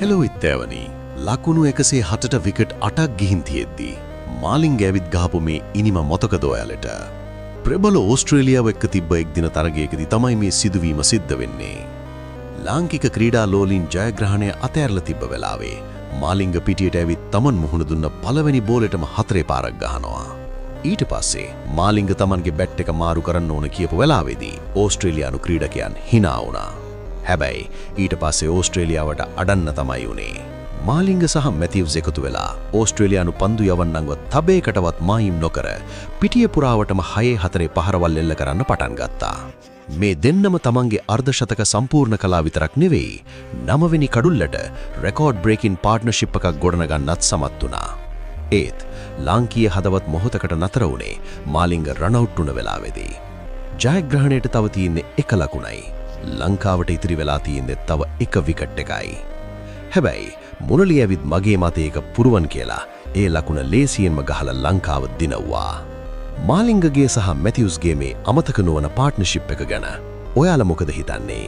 Hello ඉත්තෑවනි ලකුණු 106ට wicket 8ක් ගිහින් තියෙද්දී මාලිංග ඇවිත් ගහපු මේ ඉනිම මොතකද ඔයාලට? ප්‍රබල ඕස්ට්‍රේලියාව එක්ක තිබ්බ එක් දින තරගයකදී තමයි මේ සිදුවීම සිද්ධ වෙන්නේ. ලාංකික ක්‍රීඩා ලෝලින් ජයග්‍රහණය අතෑරලා තිබ්බ වෙලාවේ මාලිංග පිටියට ඇවිත් තමන් මුහුණ දුන්න පළවෙනි බෝලෙටම 4 පාරක් ගහනවා. ඊට පස්සේ මාලිංග තමන්ගේ බැට් එක මාරු කරන්න ඕන කියපු වෙලාවේදී ඕස්ට්‍රේලියානු ක්‍රීඩකයන් hina වුණා. හැබැයි ඊට පස්සේ ඕස්ට්‍රේලියාවට අඩන්න තමයි උනේ. මාලිංග සහ මැතිව්ස් එකතු වෙලා ඕස්ට්‍රේලියානු පන්දු යවන්නන්ව තබේකටවත් මායිම් නොකර පිටිය පුරාවටම 6-4 පහරවල් එල්ල කරන්න පටන් ගත්තා. මේ දෙන්නම තමන්ගේ අර්ධශතක සම්පූර්ණ කළා විතරක් නෙවෙයි 9 වෙනි කඩුල්ලට රෙකෝඩ් බ්‍රේකින් පාර්ට්නර්ෂිප් එකක් ගොඩනගන්නත් සමත් වුණා. ඒත් ලාංකීය හදවත් මොහොතකට නතර වුණේ මාලිංග රන් අවුට් වුණ වෙලාවේදී. ජයග්‍රහණයට තව තියෙන්නේ 1 ලකුණයි. ලංකාවට ඉතිරි වෙලා තියෙන්නේ තව 1 විකට් එකයි. හැබැයි මුරලි ඇවිත් මගේ මතේ එක පුරුවන් කියලා ඒ ලකුණ ලේසියෙන්ම ගහලා ලංකාව දිනවුවා. මාලිංගගේ සහ මැතිව්ස්ගේ මේ අමතක නොවන පාර්ට්නර්ෂිප් එක ගැන ඔයාලා මොකද හිතන්නේ?